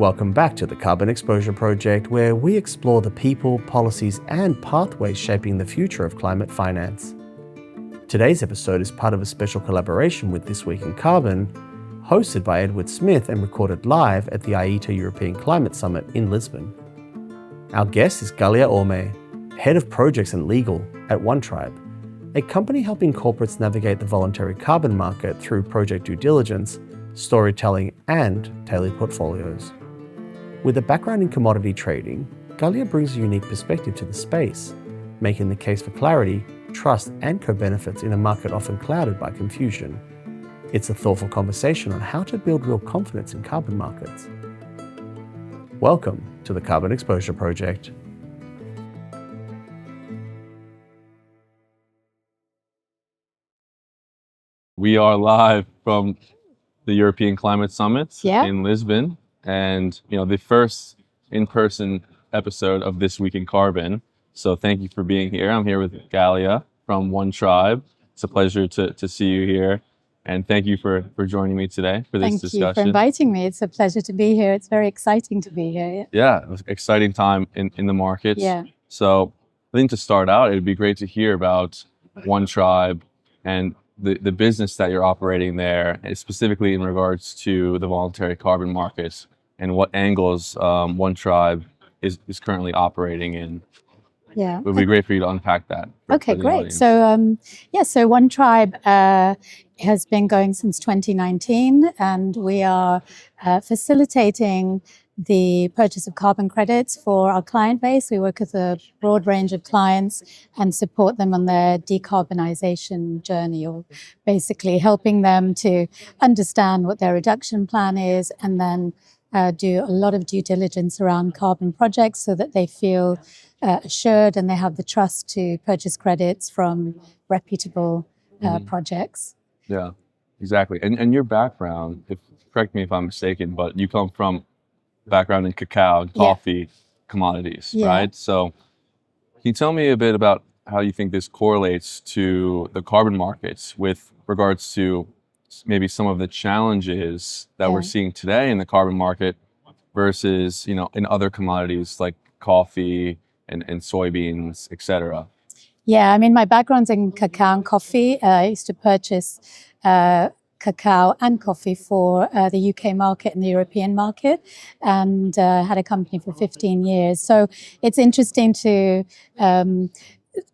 Welcome back to the Carbon Exposure Project, where we explore the people, policies, and pathways shaping the future of climate finance. Today's episode is part of a special collaboration with This Week in Carbon, hosted by Edward Smith and recorded live at the IETA European Climate Summit in Lisbon. Our guest is Galia Orme, Head of Projects and Legal at OneTribe, a company helping corporates navigate the voluntary carbon market through project due diligence, storytelling, and tailored portfolios. With a background in commodity trading, Galia brings a unique perspective to the space, making the case for clarity, trust, and co-benefits in a market often clouded by confusion. It's a thoughtful conversation on how to build real confidence in carbon markets. Welcome to the Carbon Exposure Project. We are live from the European Climate Summit Yeah. in Lisbon, and the first in-person episode of This Week in Carbon. So thank you for being here. I'm here with Galia from OneTribe. It's a pleasure to see you here, and thank you for joining me today for this discussion. Thank you for inviting me. It's a pleasure to be here. It's very exciting to be here. Yeah, it was an exciting time in the markets. Yeah. So I think to start out, it'd be great to hear about OneTribe and the business that you're operating there, and specifically in regards to the voluntary carbon markets and what angles OneTribe is currently operating in. Yeah. It would be great for you to unpack that. Okay, for the great. audience. So OneTribe has been going since 2019, and we are facilitating the purchase of carbon credits for our client base. We work with a broad range of clients and support them on their decarbonization journey, or basically helping them to understand what their reduction plan is, and then do a lot of due diligence around carbon projects so that they feel assured and they have the trust to purchase credits from reputable projects. Yeah, exactly. And your background, correct me if I'm mistaken, but you come from background in cacao and coffee commodities, right? So can you tell me a bit about how you think this correlates to the carbon markets with regards to maybe some of the challenges that we're seeing today in the carbon market versus, in other commodities like coffee and soybeans, et cetera? Yeah, I mean, my background's in cacao and coffee. I used to purchase cacao and coffee for the UK market and the European market, and had a company for 15 years. So it's interesting to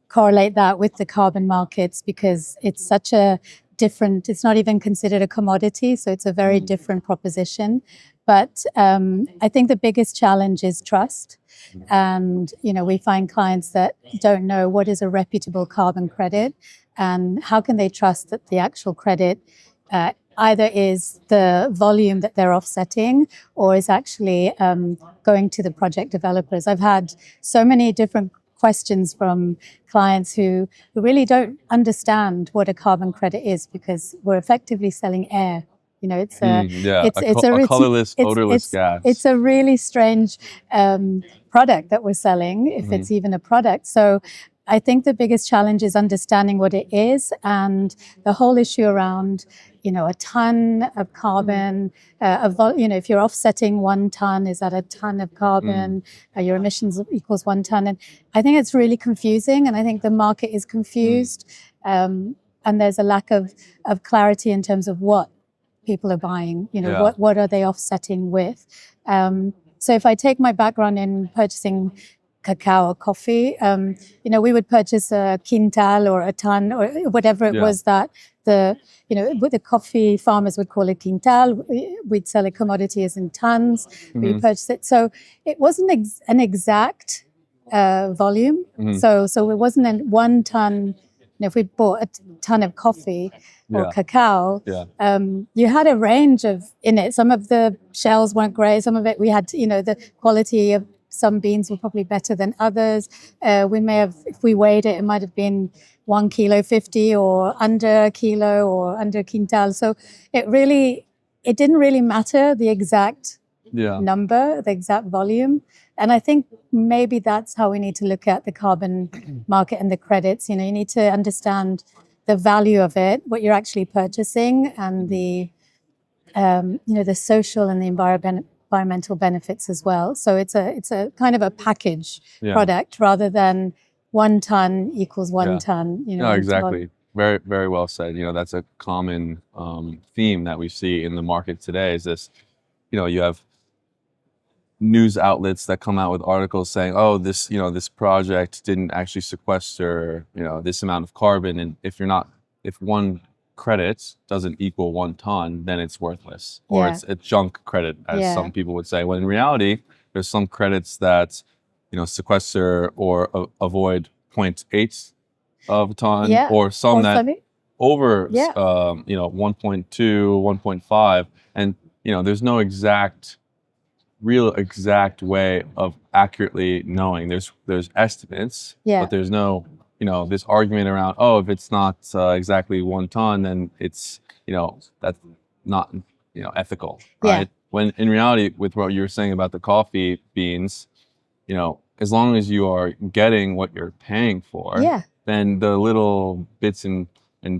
correlate that with the carbon markets, because it's such a different, it's not even considered a commodity, so it's a very different proposition. But I think the biggest challenge is trust. And, we find clients that don't know what is a reputable carbon credit and how can they trust that the actual credit either is the volume that they're offsetting or is actually going to the project developers. I've had so many different questions from clients who really don't understand what a carbon credit is, because we're effectively selling air. It's a colorless, odorless gas. It's a really strange product that we're selling, if it's even a product. So I think the biggest challenge is understanding what it is, and the whole issue around, a ton of carbon, if you're offsetting 1 ton, is that a ton of carbon? Your emissions equals 1 ton. And I think it's really confusing, and I think the market is confused, and there's a lack of clarity in terms of what people are buying, what are they offsetting with? So if I take my background in purchasing cacao or coffee, we would purchase a quintal or a ton or whatever it was that the coffee farmers would call it quintal. We'd sell a commodity as in tons. We purchase it. So it wasn't an exact volume. So it wasn't a 1 ton. If we bought a ton of coffee or cacao, you had a range in it. Some of the shells weren't great. Some of it we had, the quality of some beans were probably better than others. We may have, if we weighed it, it might have been 1 kilo 50 or under a kilo or under a quintal. So it didn't really matter the exact number, the exact volume. And I think maybe that's how we need to look at the carbon market and the credits. You need to understand the value of it, what you're actually purchasing, and the social and the environmental benefits as well. So it's a kind of a package Yeah. product rather than 1 ton equals 1 Yeah. ton. You know, No, one ton. exactly. Very, very well said. That's a common theme that we see in the market today is this, you have news outlets that come out with articles saying, oh, this project didn't actually sequester, this amount of carbon. And if one credit doesn't equal 1 ton, then it's worthless, or it's a junk credit, as some people would say. When in reality, there's some credits that, sequester or avoid 0.8 of a ton, or some that over, 1.2, 1.5. And, there's no real exact way of accurately knowing. There's estimates, but there's no, this argument around, oh, if it's not exactly 1 ton, then it's, that's not, ethical, right? When in reality, with what you were saying about the coffee beans, as long as you are getting what you're paying for, then the little bits and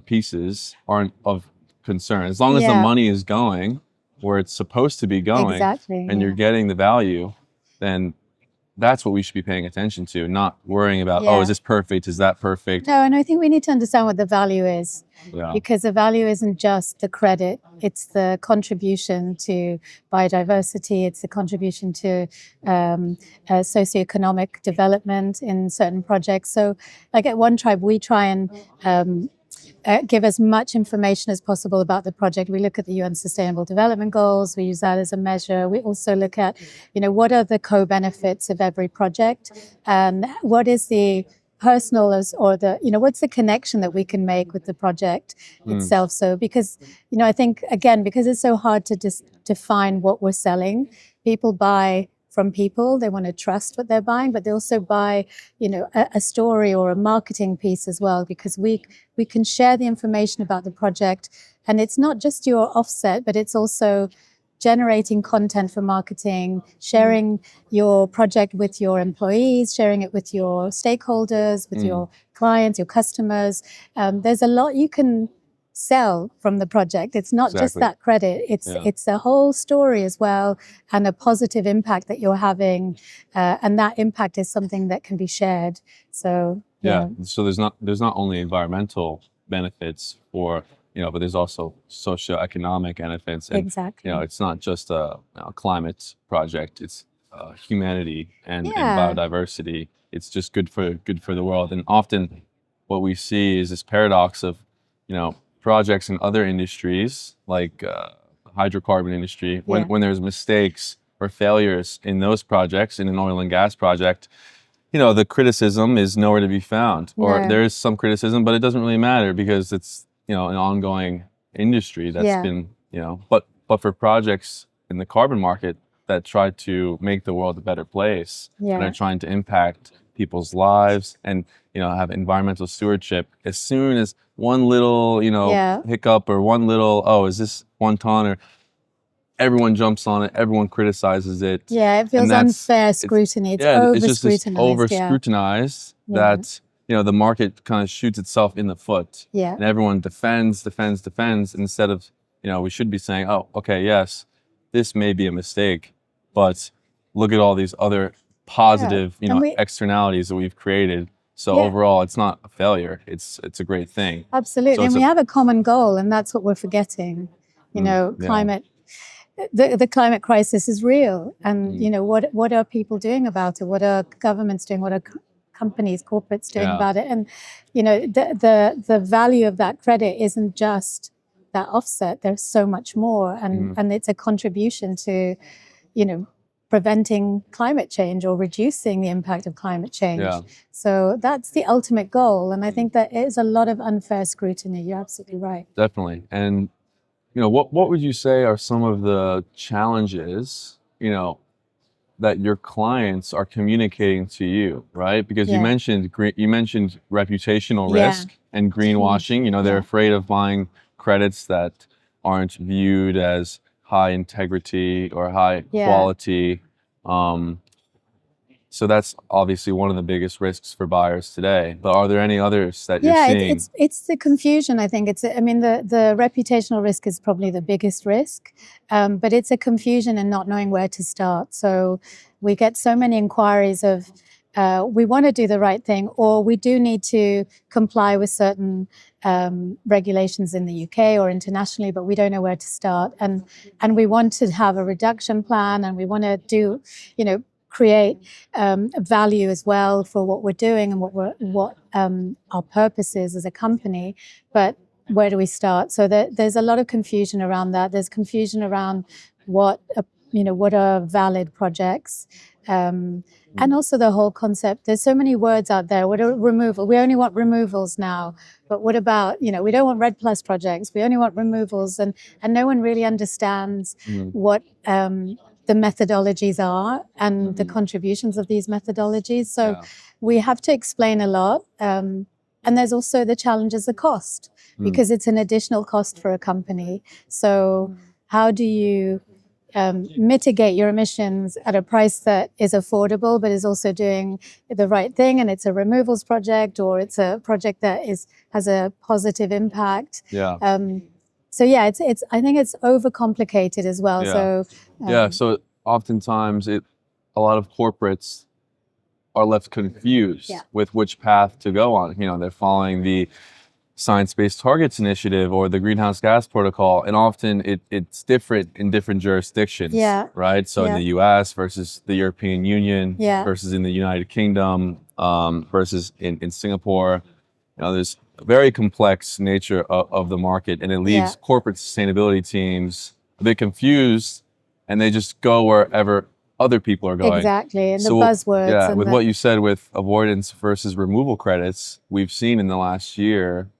pieces aren't of concern. As long as the money is going where it's supposed to be going, and you're getting the value, then that's what we should be paying attention to, not worrying about, oh, is this perfect? Is that perfect? No, and I think we need to understand what the value is, because the value isn't just the credit, it's the contribution to biodiversity, it's the contribution to socioeconomic development in certain projects. So like at One Tribe, we try and give as much information as possible about the project. We look at the UN Sustainable Development Goals. We use that as a measure. We also look at, what are the co-benefits of every project, and what is the personal or the, what's the connection that we can make with the project itself. So because, I think, again, because it's so hard to just define what we're selling, people buy from people. They want to trust what they're buying, but they also buy, a story or a marketing piece as well, because we can share the information about the project. And it's not just your offset, but it's also generating content for marketing, sharing your project with your employees, sharing it with your stakeholders, with your clients, your customers. There's a lot you can sell from the project. It's not just that credit. It's a whole story as well, and a positive impact that you're having, and that impact is something that can be shared. So so there's not only environmental benefits for, but there's also socioeconomic benefits. And, it's not just a climate project. It's humanity and biodiversity. It's just good for the world. And often what we see is this paradox of, projects in other industries, like hydrocarbon industry, when there's mistakes or failures in those projects, in an oil and gas project, the criticism is nowhere to be found. Or there is some criticism, but it doesn't really matter because it's, an ongoing industry that's been, but for projects in the carbon market that try to make the world a better place, and are trying to impact people's lives and, have environmental stewardship, as soon as one little, hiccup or one little, oh, is this 1 ton, or everyone jumps on it, everyone criticizes it. It feels unfair scrutiny. It's over-scrutinized. It's over-scrutinized that, the market kind of shoots itself in the foot. And everyone defends instead of, we should be saying, oh, okay, yes, this may be a mistake, but look at all these other positive, externalities that we've created. So overall, it's not a failure. It's a great thing. Absolutely. So and we have a common goal, and that's what we're forgetting. Climate, the climate crisis is real. And, what are people doing about it? What are governments doing? What are companies, corporates doing about it? And, the value of that credit isn't just that offset. There's so much more. And it's a contribution to, preventing climate change or reducing the impact of climate change. So that's the ultimate goal. And I think there is a lot of unfair scrutiny. You're absolutely right. Definitely. And, what would you say are some of the challenges, that your clients are communicating to you, right? Because you mentioned reputational risk and greenwashing. They're afraid of buying credits that aren't viewed as high integrity or high quality. So that's obviously one of the biggest risks for buyers today. But are there any others that you're seeing? It's the confusion. I think I mean, the reputational risk is probably the biggest risk, but it's a confusion and not knowing where to start. So we get so many inquiries of we want to do the right thing, or we do need to comply with certain regulations in the UK or internationally, but we don't know where to start. And we want to have a reduction plan, and we want to do, create value as well for what we're doing and what our purpose is as a company. But where do we start? So there's a lot of confusion around that. There's confusion around what are valid projects. And also the whole concept, there's so many words out there. What are removal? We only want removals now. But what about, we don't want REDD+ projects. We only want removals. And no one really understands what the methodologies are and the contributions of these methodologies. So we have to explain a lot. And there's also the challenges of cost, because it's an additional cost for a company. So how do you mitigate your emissions at a price that is affordable, but is also doing the right thing, and it's a removals project, or it's a project that has a positive impact. So it's I think it's overcomplicated as well. So oftentimes a lot of corporates are left confused with which path to go on. They're following the Science-Based Targets Initiative or the Greenhouse Gas Protocol, and often it's different in different jurisdictions, right? So in the US versus the European Union versus in the United Kingdom versus in Singapore. There's a very complex nature of the market, and it leaves corporate sustainability teams a bit confused, and they just go wherever other people are going. Exactly, and the buzzwords. Yeah, with what you said with avoidance versus removal credits, we've seen in the last year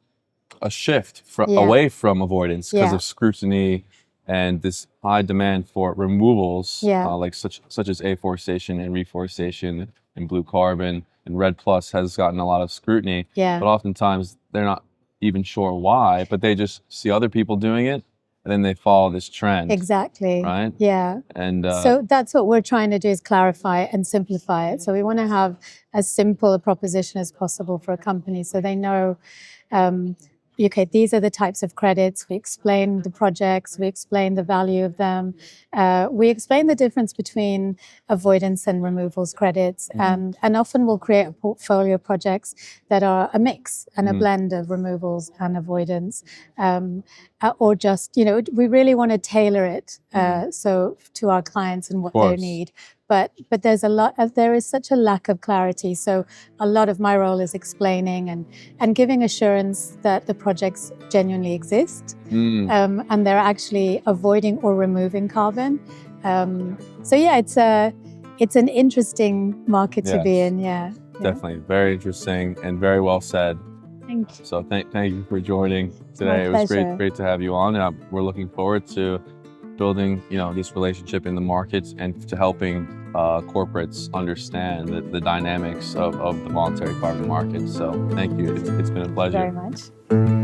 a shift away from avoidance because of scrutiny and this high demand for removals, like such as afforestation and reforestation and blue carbon, and REDD+ has gotten a lot of scrutiny. But oftentimes they're not even sure why, but they just see other people doing it, and then they follow this trend. Exactly. Right? Yeah. And so that's what we're trying to do, is clarify it and simplify it. So we want to have as simple a proposition as possible for a company, so they know, okay, these are the types of credits. We explain the projects. We explain the value of them. We explain the difference between avoidance and removals credits. And often we'll create a portfolio of projects that are a mix and a blend of removals and avoidance. Or just, we really want to tailor it so to our clients and what they need. But there's there is such a lack of clarity. So a lot of my role is explaining and giving assurance that the projects genuinely exist, and they're actually avoiding or removing carbon. It's an interesting market to be in. Definitely, very interesting and very well said. Thank you. So thank you for joining today. It was great to have you on. We're looking forward to building, this relationship in the markets and to helping corporates understand the dynamics of the voluntary carbon market. So thank you. It's been a pleasure. Very much.